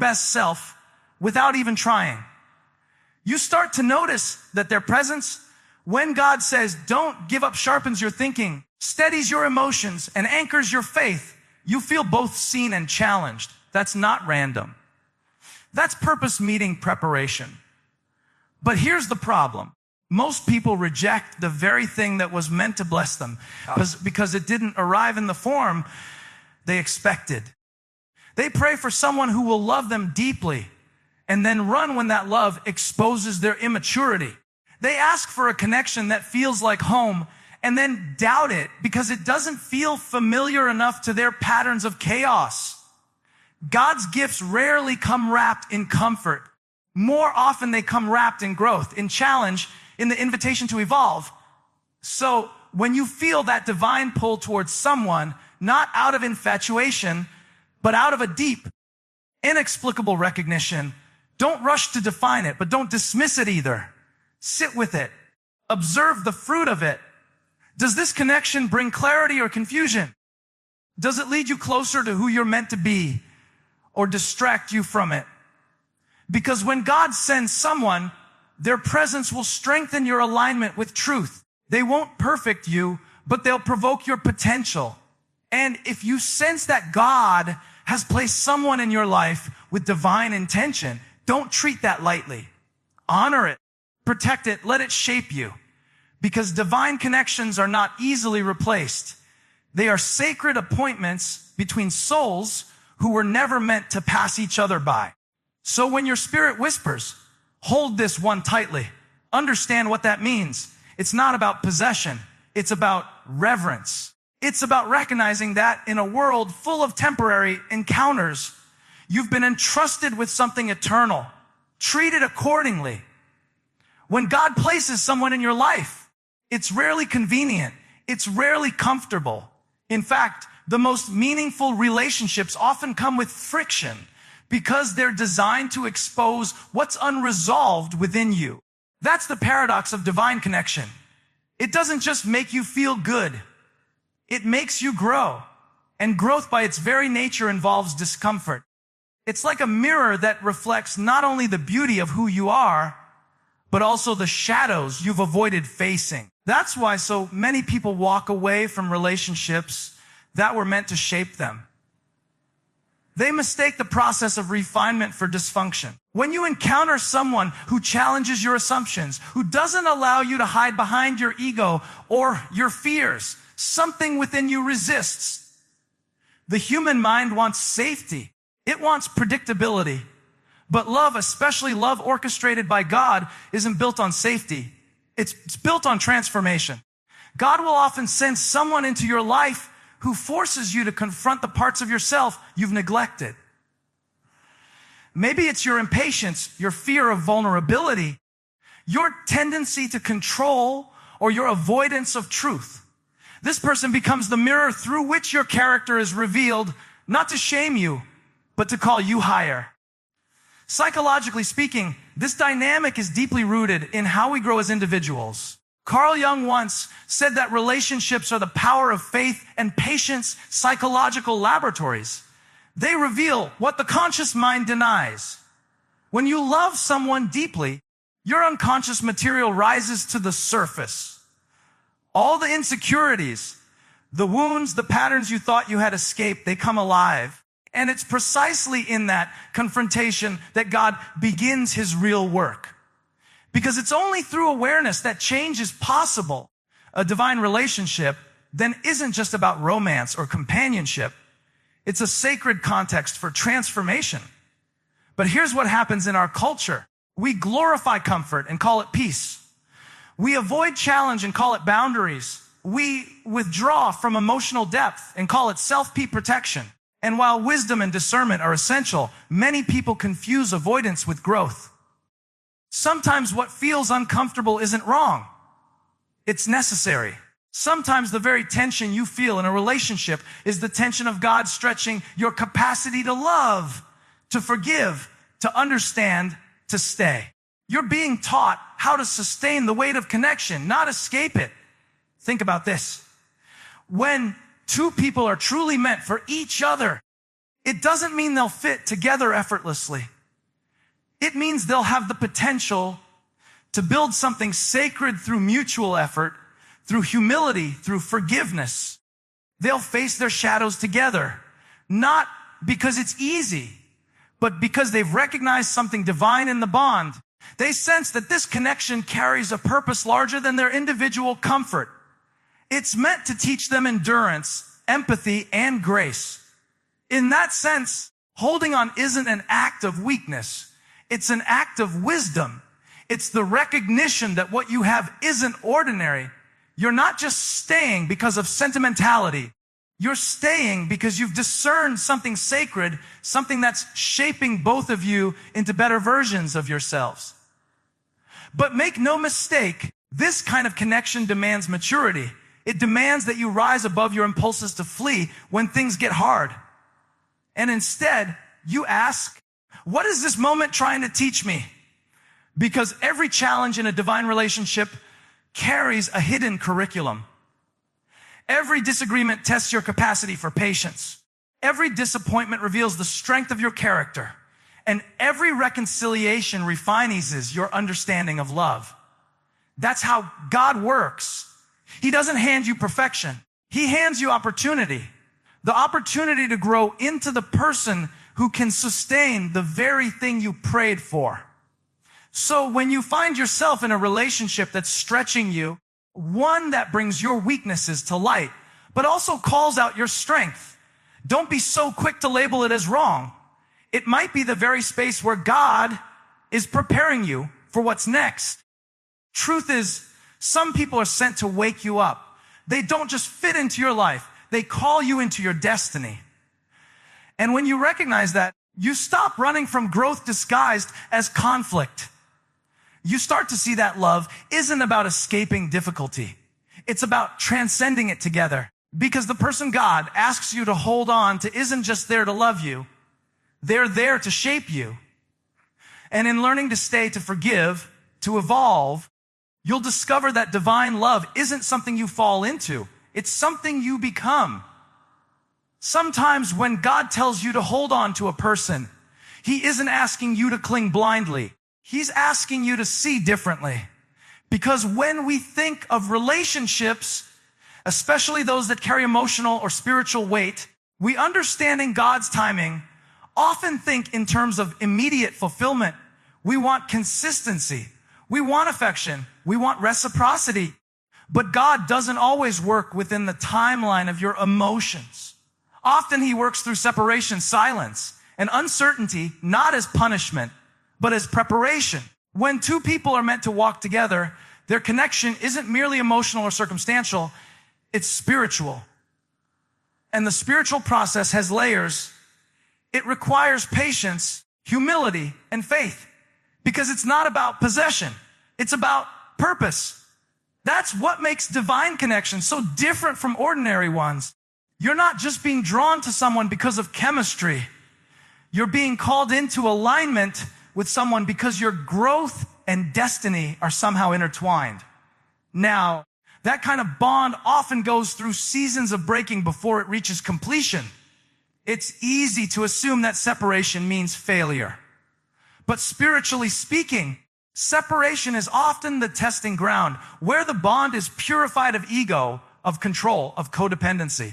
best self without even trying. You start to notice that their presence, when God says, don't give up, sharpens your thinking, steadies your emotions, and anchors your faith, you feel both seen and challenged. That's not random. That's purpose meeting preparation. But here's the problem. Most people reject the very thing that was meant to bless them because it didn't arrive in the form they expected. They pray for someone who will love them deeply and then run when that love exposes their immaturity. They ask for a connection that feels like home and then doubt it because it doesn't feel familiar enough to their patterns of chaos. God's gifts rarely come wrapped in comfort. More often they come wrapped in growth, in challenge, in the invitation to evolve. So when you feel that divine pull towards someone, not out of infatuation, but out of a deep, inexplicable recognition, don't rush to define it, but don't dismiss it either. Sit with it. Observe the fruit of it. Does this connection bring clarity or confusion? Does it lead you closer to who you're meant to be or distract you from it? Because when God sends someone, their presence will strengthen your alignment with truth. They won't perfect you, but they'll provoke your potential. And if you sense that God has placed someone in your life with divine intention, don't treat that lightly. Honor it, protect it, let it shape you. Because divine connections are not easily replaced. They are sacred appointments between souls who were never meant to pass each other by. So when your spirit whispers, hold this one tightly. Understand what that means. It's not about possession. It's about reverence. It's about recognizing that in a world full of temporary encounters, you've been entrusted with something eternal. Treat it accordingly. When God places someone in your life, it's rarely convenient. It's rarely comfortable. In fact, the most meaningful relationships often come with friction because they're designed to expose what's unresolved within you. That's the paradox of divine connection. It doesn't just make you feel good. It makes you grow. And growth by its very nature involves discomfort. It's like a mirror that reflects not only the beauty of who you are, but also the shadows you've avoided facing. That's why so many people walk away from relationships that were meant to shape them. They mistake the process of refinement for dysfunction. When you encounter someone who challenges your assumptions, who doesn't allow you to hide behind your ego or your fears, something within you resists. The human mind wants safety. It wants predictability. But love, especially love orchestrated by God, isn't built on safety. It's built on transformation. God will often send someone into your life who forces you to confront the parts of yourself you've neglected. Maybe it's your impatience, your fear of vulnerability, your tendency to control, or your avoidance of truth. This person becomes the mirror through which your character is revealed, not to shame you, but to call you higher. Psychologically speaking, this dynamic is deeply rooted in how we grow as individuals. Carl Jung once said that relationships are the power of faith and patience psychological laboratories. They reveal what the conscious mind denies. When you love someone deeply, your unconscious material rises to the surface. All the insecurities, the wounds, the patterns you thought you had escaped, they come alive. And it's precisely in that confrontation that God begins his real work. Because it's only through awareness that change is possible. A divine relationship then isn't just about romance or companionship. It's a sacred context for transformation. But here's what happens in our culture. We glorify comfort and call it peace. We avoid challenge and call it boundaries. We withdraw from emotional depth and call it self-peace protection. And while wisdom and discernment are essential, many people confuse avoidance with growth. Sometimes what feels uncomfortable isn't wrong. It's necessary. Sometimes the very tension you feel in a relationship is the tension of God stretching your capacity to love, to forgive, to understand, to stay. You're being taught how to sustain the weight of connection, not escape it. Think about this. When two people are truly meant for each other, It doesn't mean they'll fit together effortlessly. It means they'll have the potential to build something sacred through mutual effort, through humility, through forgiveness. They'll face their shadows together, not because it's easy, but because they've recognized something divine in the bond. They sense that this connection carries a purpose larger than their individual comfort. It's meant to teach them endurance, empathy, and grace. In that sense, holding on isn't an act of weakness. It's an act of wisdom. It's the recognition that what you have isn't ordinary. You're not just staying because of sentimentality. You're staying because you've discerned something sacred, something that's shaping both of you into better versions of yourselves. But make no mistake, this kind of connection demands maturity. It demands that you rise above your impulses to flee when things get hard. And instead, you ask, what is this moment trying to teach me? Because every challenge in a divine relationship carries a hidden curriculum. Every disagreement tests your capacity for patience. Every disappointment reveals the strength of your character. And every reconciliation refines your understanding of love. That's how God works. He doesn't hand you perfection. He hands you opportunity. The opportunity to grow into the person who can sustain the very thing you prayed for. So when you find yourself in a relationship that's stretching you, one that brings your weaknesses to light, but also calls out your strength, don't be so quick to label it as wrong. It might be the very space where God is preparing you for what's next. Truth is, some people are sent to wake you up. They don't just fit into your life. They call you into your destiny. And when you recognize that, you stop running from growth disguised as conflict. You start to see that love isn't about escaping difficulty. It's about transcending it together. Because the person God asks you to hold on to isn't just there to love you. They're there to shape you. And in learning to stay, to forgive, to evolve, you'll discover that divine love isn't something you fall into. It's something you become. Sometimes when God tells you to hold on to a person, He isn't asking you to cling blindly. He's asking you to see differently. Because when we think of relationships, especially those that carry emotional or spiritual weight, we, understanding God's timing, often think in terms of immediate fulfillment. We want consistency. We want affection. We want reciprocity. But God doesn't always work within the timeline of your emotions. Often He works through separation, silence, and uncertainty, not as punishment, but as preparation. When two people are meant to walk together, their connection isn't merely emotional or circumstantial, it's spiritual. And the spiritual process has layers. It requires patience, humility, and faith. Because it's not about possession. It's about purpose. That's what makes divine connections so different from ordinary ones. You're not just being drawn to someone because of chemistry. You're being called into alignment with someone because your growth and destiny are somehow intertwined. Now, that kind of bond often goes through seasons of breaking before it reaches completion. It's easy to assume that separation means failure. But spiritually speaking, separation is often the testing ground where the bond is purified of ego, of control, of codependency.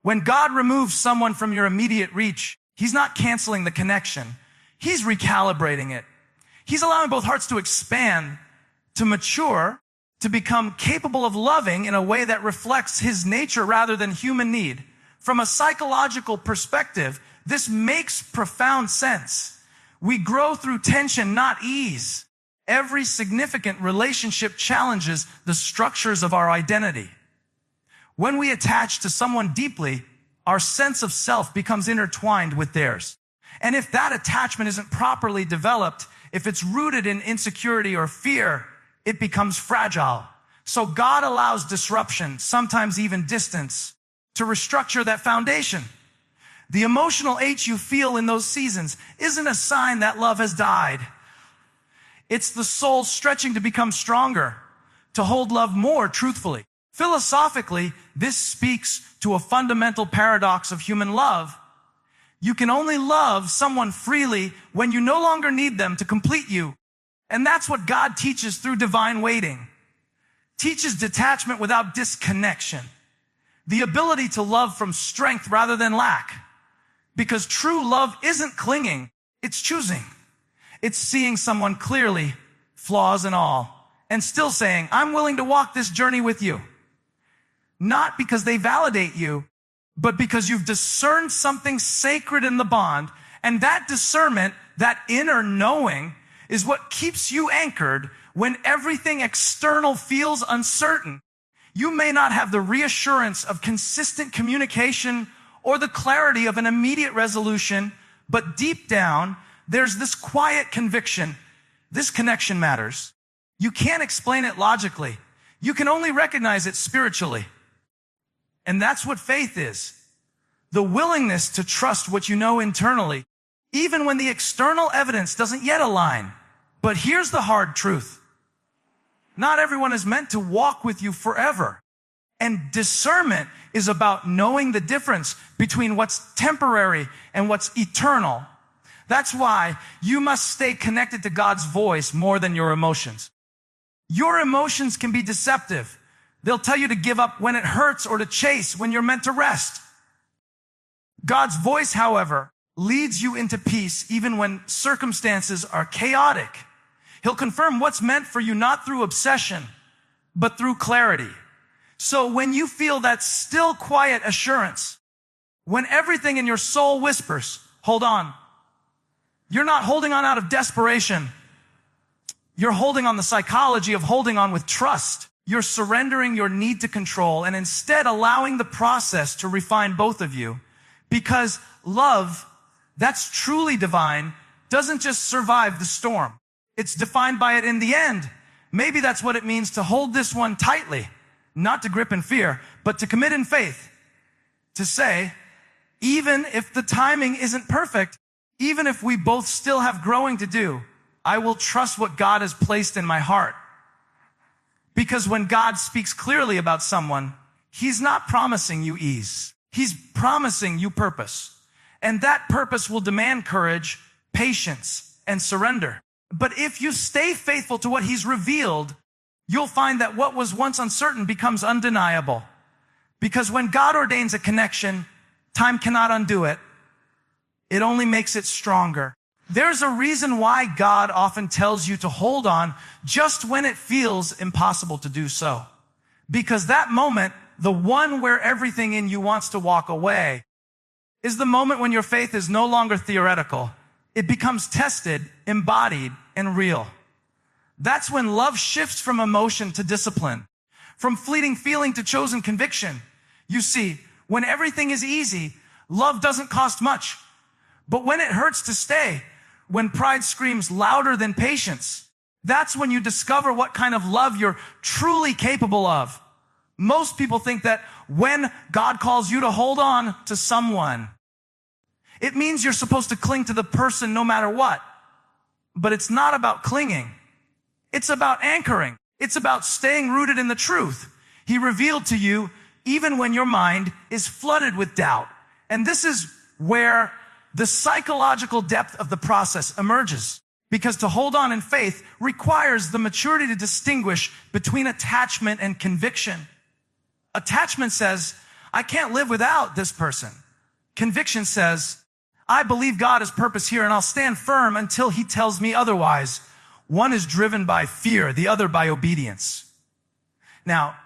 When God removes someone from your immediate reach, He's not canceling the connection. He's recalibrating it. He's allowing both hearts to expand, to mature, to become capable of loving in a way that reflects His nature rather than human need. From a psychological perspective, this makes profound sense. We grow through tension, not ease. Every significant relationship challenges the structures of our identity. When we attach to someone deeply, our sense of self becomes intertwined with theirs. And if that attachment isn't properly developed, if it's rooted in insecurity or fear, it becomes fragile. So God allows disruption, sometimes even distance, to restructure that foundation. The emotional ache you feel in those seasons isn't a sign that love has died. It's the soul stretching to become stronger, to hold love more truthfully. Philosophically, this speaks to a fundamental paradox of human love. You can only love someone freely when you no longer need them to complete you. And that's what God teaches through divine waiting. Teaches detachment without disconnection. The ability to love from strength rather than lack. Because true love isn't clinging, it's choosing. It's seeing someone clearly, flaws and all, and still saying, I'm willing to walk this journey with you. Not because they validate you, but because you've discerned something sacred in the bond, and that discernment, that inner knowing, is what keeps you anchored when everything external feels uncertain. You may not have the reassurance of consistent communication or the clarity of an immediate resolution, but deep down, there's this quiet conviction. This connection matters. You can't explain it logically. You can only recognize it spiritually. And that's what faith is. The willingness to trust what you know internally, even when the external evidence doesn't yet align. But here's the hard truth. Not everyone is meant to walk with you forever. And discernment is about knowing the difference between what's temporary and what's eternal. That's why you must stay connected to God's voice more than your emotions. Your emotions can be deceptive. They'll tell you to give up when it hurts or to chase when you're meant to rest. God's voice, however, leads you into peace even when circumstances are chaotic. He'll confirm what's meant for you not through obsession, but through clarity. So when you feel that still quiet assurance, when everything in your soul whispers, hold on, you're not holding on out of desperation. You're holding on the psychology of holding on with trust. You're surrendering your need to control and instead allowing the process to refine both of you. Because love, that's truly divine, doesn't just survive the storm. It's defined by it in the end. Maybe that's what it means to hold this one tightly, not to grip in fear, but to commit in faith. To say, even if the timing isn't perfect, even if we both still have growing to do, I will trust what God has placed in my heart. Because when God speaks clearly about someone, He's not promising you ease. He's promising you purpose. And that purpose will demand courage, patience, and surrender. But if you stay faithful to what He's revealed, you'll find that what was once uncertain becomes undeniable. Because when God ordains a connection, time cannot undo it. It only makes it stronger. There's a reason why God often tells you to hold on just when it feels impossible to do so. Because that moment, the one where everything in you wants to walk away, is the moment when your faith is no longer theoretical. It becomes tested, embodied, and real. That's when love shifts from emotion to discipline, from fleeting feeling to chosen conviction. You see, when everything is easy, love doesn't cost much. But when it hurts to stay, when pride screams louder than patience, that's when you discover what kind of love you're truly capable of. Most people think that when God calls you to hold on to someone, it means you're supposed to cling to the person no matter what. But it's not about clinging. It's about anchoring. It's about staying rooted in the truth He revealed to you even when your mind is flooded with doubt. And this is where the psychological depth of the process emerges. Because to hold on in faith requires the maturity to distinguish between attachment and conviction. Attachment says, I can't live without this person. Conviction says, I believe God has purpose here and I'll stand firm until He tells me otherwise. One is driven by fear, the other by obedience. Now,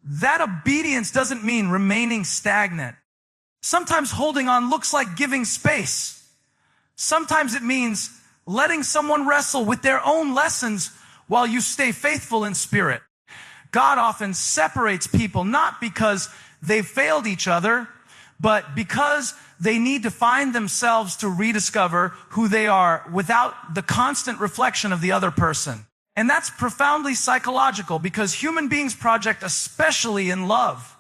that obedience doesn't mean remaining stagnant. Sometimes holding on looks like giving space. Sometimes it means letting someone wrestle with their own lessons while you stay faithful in spirit. God often separates people not because they've failed each other, but because they need to find themselves to rediscover who they are without the constant reflection of the other person. And that's profoundly psychological because human beings project especially in love.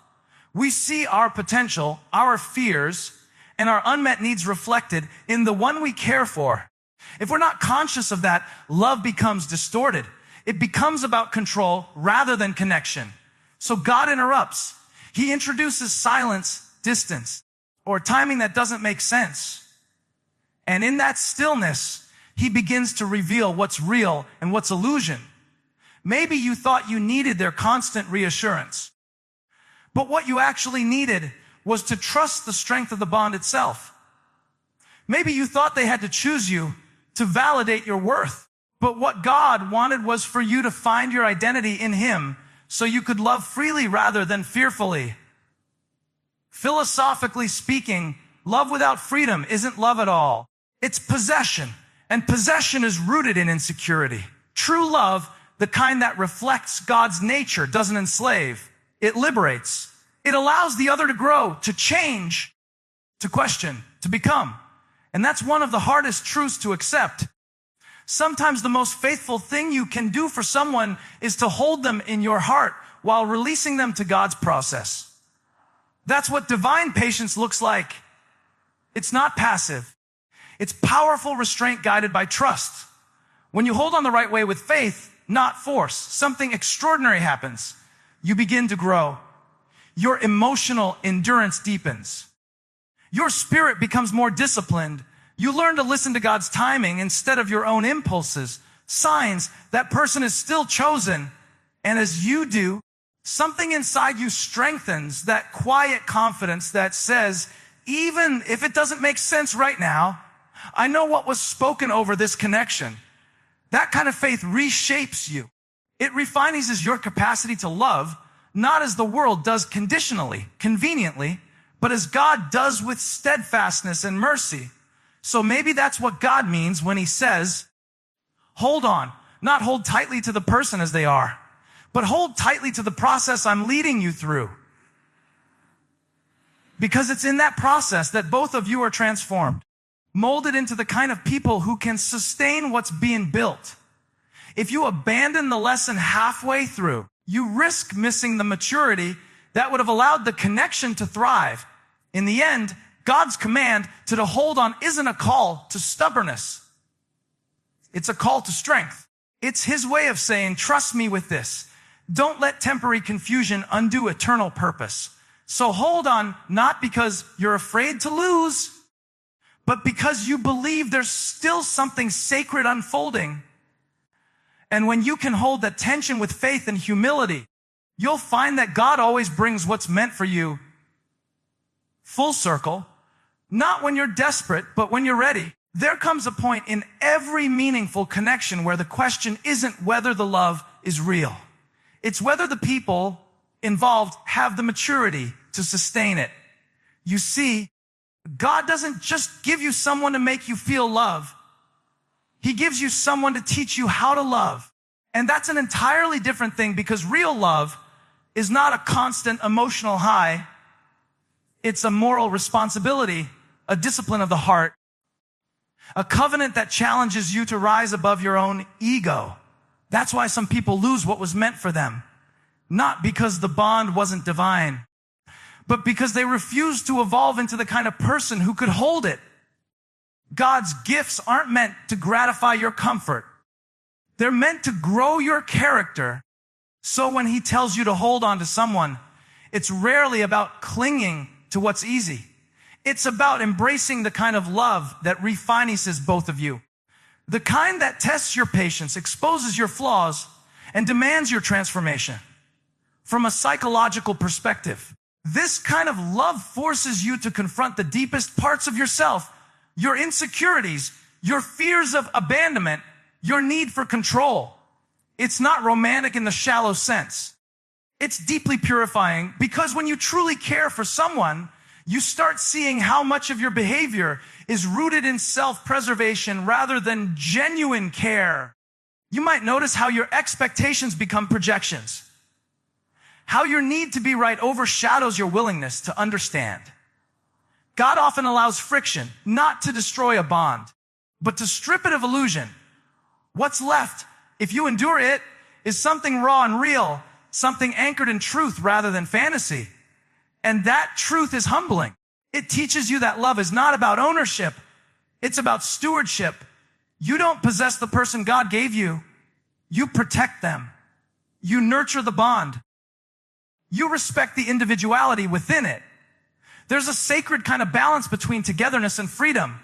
We see our potential, our fears, and our unmet needs reflected in the one we care for. If we're not conscious of that, love becomes distorted. It becomes about control rather than connection. So God interrupts. He introduces silence, distance, or timing that doesn't make sense. And in that stillness, he begins to reveal what's real and what's illusion. Maybe you thought you needed their constant reassurance. But what you actually needed was to trust the strength of the bond itself. Maybe you thought they had to choose you to validate your worth. But what God wanted was for you to find your identity in him so you could love freely rather than fearfully. Philosophically speaking, love without freedom isn't love at all. It's possession, and possession is rooted in insecurity. True love, the kind that reflects God's nature, doesn't enslave. It liberates. It allows the other to grow, to change, to question, to become. And that's one of the hardest truths to accept. Sometimes the most faithful thing you can do for someone is to hold them in your heart while releasing them to God's process. That's what divine patience looks like. It's not passive. It's powerful restraint guided by trust. When you hold on the right way with faith, not force, something extraordinary happens. You begin to grow. Your emotional endurance deepens. Your spirit becomes more disciplined. You learn to listen to God's timing instead of your own impulses, signs that person is still chosen. And as you do, something inside you strengthens, that quiet confidence that says, even if it doesn't make sense right now, I know what was spoken over this connection. That kind of faith reshapes you. It refinances your capacity to love, not as the world does conditionally, conveniently, but as God does with steadfastness and mercy. So maybe that's what God means when he says, hold on, not hold tightly to the person as they are, but hold tightly to the process I'm leading you through. Because it's in that process that both of you are transformed, molded into the kind of people who can sustain what's being built. If you abandon the lesson halfway through, you risk missing the maturity that would have allowed the connection to thrive. In the end, God's command to hold on isn't a call to stubbornness. It's a call to strength. It's his way of saying, trust me with this. Don't let temporary confusion undo eternal purpose. So hold on, not because you're afraid to lose, but because you believe there's still something sacred unfolding. And when you can hold that tension with faith and humility, you'll find that God always brings what's meant for you full circle, not when you're desperate, but when you're ready. There comes a point in every meaningful connection where the question isn't whether the love is real. It's whether the people involved have the maturity to sustain it. You see, God doesn't just give you someone to make you feel love. He gives you someone to teach you how to love. And that's an entirely different thing, because real love is not a constant emotional high. It's a moral responsibility, a discipline of the heart, a covenant that challenges you to rise above your own ego. That's why some people lose what was meant for them. Not because the bond wasn't divine, but because they refused to evolve into the kind of person who could hold it. God's gifts aren't meant to gratify your comfort. They're meant to grow your character. So when he tells you to hold on to someone, it's rarely about clinging to what's easy. It's about embracing the kind of love that refinances both of you. The kind that tests your patience, exposes your flaws, and demands your transformation. From a psychological perspective, this kind of love forces you to confront the deepest parts of yourself, your insecurities, your fears of abandonment, your need for control. It's not romantic in the shallow sense. It's deeply purifying, because when you truly care for someone, you start seeing how much of your behavior is rooted in self-preservation rather than genuine care. You might notice how your expectations become projections, how your need to be right overshadows your willingness to understand. God often allows friction, not to destroy a bond, but to strip it of illusion. What's left, if you endure it, is something raw and real, something anchored in truth rather than fantasy. And that truth is humbling. It teaches you that love is not about ownership. It's about stewardship. You don't possess the person God gave you. You protect them. You nurture the bond. You respect the individuality within it. There's a sacred kind of balance between togetherness and freedom.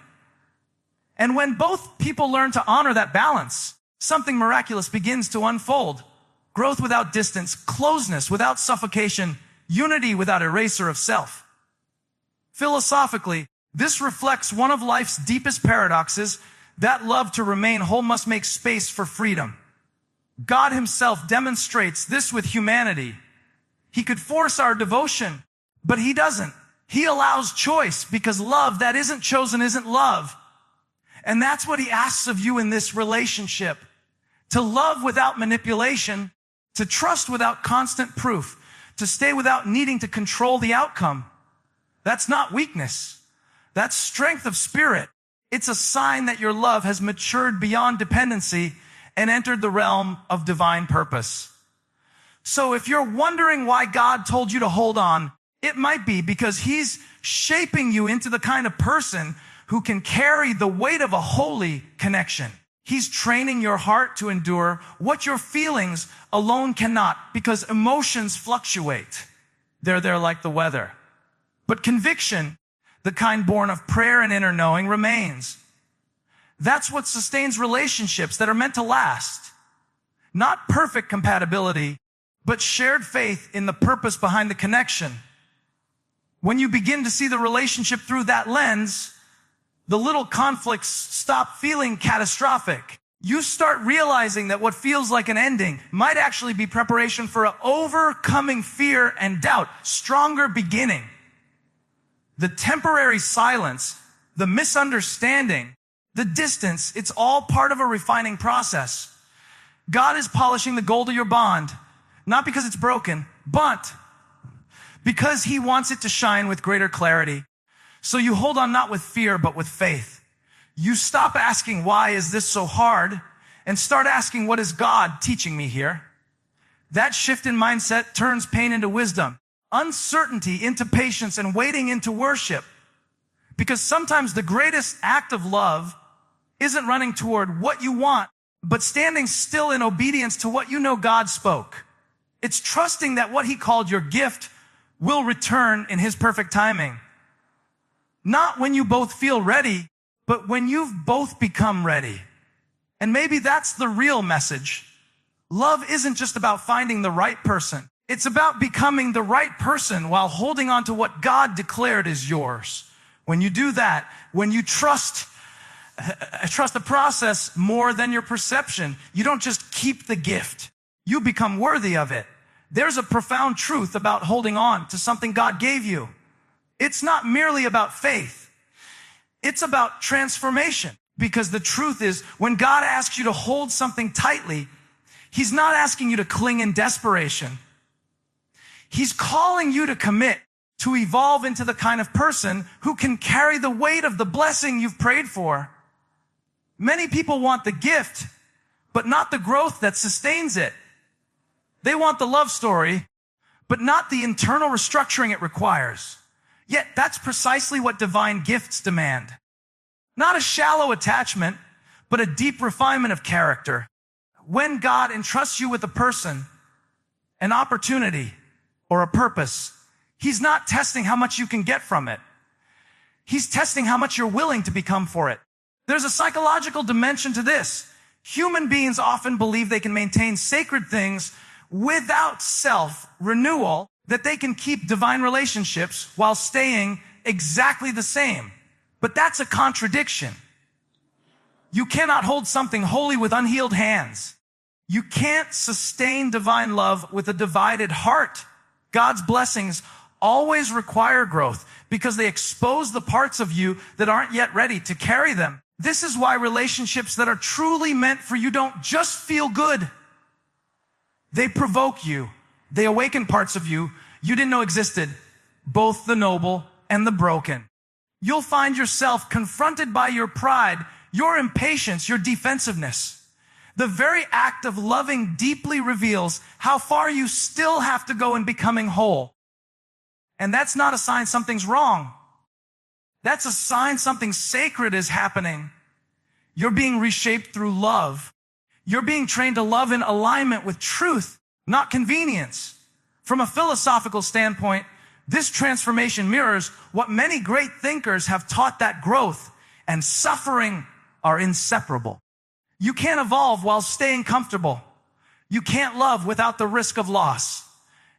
And when both people learn to honor that balance, something miraculous begins to unfold. Growth without distance, closeness without suffocation, unity without eraser of self. Philosophically, this reflects one of life's deepest paradoxes, that love to remain whole must make space for freedom. God himself demonstrates this with humanity. He could force our devotion, but he doesn't. He allows choice because love that isn't chosen isn't love. And that's what he asks of you in this relationship. To love without manipulation, to trust without constant proof, to stay without needing to control the outcome. That's not weakness. That's strength of spirit. It's a sign that your love has matured beyond dependency and entered the realm of divine purpose. So if you're wondering why God told you to hold on, it might be because he's shaping you into the kind of person who can carry the weight of a holy connection. He's training your heart to endure what your feelings alone cannot, because emotions fluctuate. They're there like the weather. But conviction, the kind born of prayer and inner knowing, remains. That's what sustains relationships that are meant to last. Not perfect compatibility, but shared faith in the purpose behind the connection. When you begin to see the relationship through that lens, the little conflicts stop feeling catastrophic. You start realizing that what feels like an ending might actually be preparation for an overcoming fear and doubt, stronger beginning. The temporary silence, the misunderstanding, the distance, it's all part of a refining process. God is polishing the gold of your bond, not because it's broken, but because he wants it to shine with greater clarity. So you hold on not with fear, but with faith. You stop asking, why is this so hard? And start asking, what is God teaching me here? That shift in mindset turns pain into wisdom, uncertainty into patience, and waiting into worship. Because sometimes the greatest act of love isn't running toward what you want, but standing still in obedience to what you know God spoke. It's trusting that what he called your gift will return in his perfect timing. Not when you both feel ready, but when you've both become ready. And maybe that's the real message. Love isn't just about finding the right person. It's about becoming the right person while holding on to what God declared is yours. When you do that, when you trust the process more than your perception, you don't just keep the gift. You become worthy of it. There's a profound truth about holding on to something God gave you. It's not merely about faith. It's about transformation. Because the truth is, when God asks you to hold something tightly, he's not asking you to cling in desperation. He's calling you to commit, to evolve into the kind of person who can carry the weight of the blessing you've prayed for. Many people want the gift, but not the growth that sustains it. They want the love story, but not the internal restructuring it requires. Yet that's precisely what divine gifts demand. Not a shallow attachment, but a deep refinement of character. When God entrusts you with a person, an opportunity, or a purpose, he's not testing how much you can get from it. He's testing how much you're willing to become for it. There's a psychological dimension to this. Human beings often believe they can maintain sacred things without self-renewal, that they can keep divine relationships while staying exactly the same. But that's a contradiction. You cannot hold something holy with unhealed hands. You can't sustain divine love with a divided heart. God's blessings always require growth because they expose the parts of you that aren't yet ready to carry them. This is why relationships that are truly meant for you don't just feel good. They provoke you. They awaken parts of you didn't know existed, both the noble and the broken. You'll find yourself confronted by your pride, your impatience, your defensiveness. The very act of loving deeply reveals how far you still have to go in becoming whole. And that's not a sign something's wrong. That's a sign something sacred is happening. You're being reshaped through love. You're being trained to love in alignment with truth, not convenience. From a philosophical standpoint, this transformation mirrors what many great thinkers have taught, that growth and suffering are inseparable. You can't evolve while staying comfortable. You can't love without the risk of loss.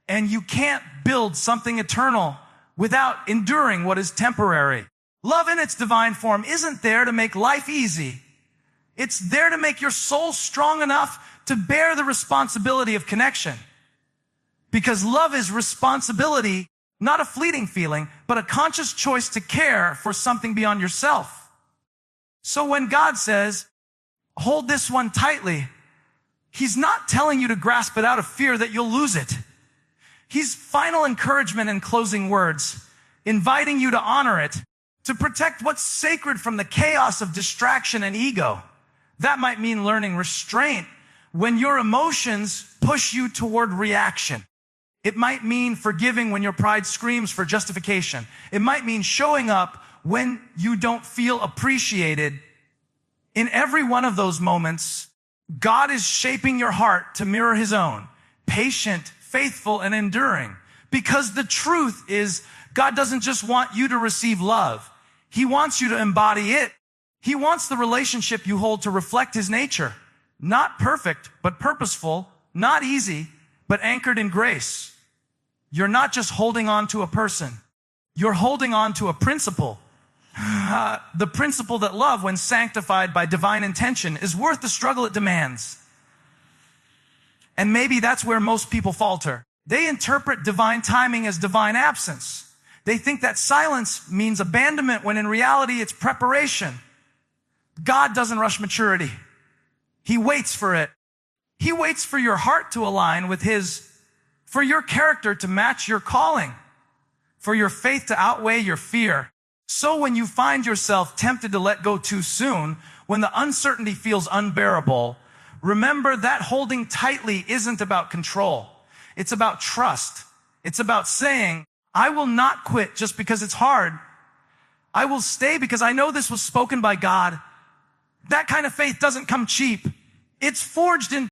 And you can't build something eternal without enduring what is temporary. Love in its divine form isn't there to make life easy. It's there to make your soul strong enough to bear the responsibility of connection. Because love is responsibility, not a fleeting feeling, but a conscious choice to care for something beyond yourself. So when God says, hold this one tightly, He's not telling you to grasp it out of fear that you'll lose it. He's final encouragement and closing words, inviting you to honor it, to protect what's sacred from the chaos of distraction and ego. That might mean learning restraint when your emotions push you toward reaction. It might mean forgiving when your pride screams for justification. It might mean showing up when you don't feel appreciated. In every one of those moments, God is shaping your heart to mirror His own, patient, faithful, and enduring. Because the truth is, God doesn't just want you to receive love. He wants you to embody it. He wants the relationship you hold to reflect His nature. Not perfect, but purposeful. Not easy, but anchored in grace. You're not just holding on to a person. You're holding on to a principle. The principle that love, when sanctified by divine intention, is worth the struggle it demands. And maybe that's where most people falter. They interpret divine timing as divine absence. They think that silence means abandonment, when in reality it's preparation. God doesn't rush maturity. He waits for it. He waits for your heart to align with His, for your character to match your calling, for your faith to outweigh your fear. So when you find yourself tempted to let go too soon, when the uncertainty feels unbearable, remember that holding tightly isn't about control. It's about trust. It's about saying, I will not quit just because it's hard. I will stay because I know this was spoken by God. That kind of faith doesn't come cheap. It's forged in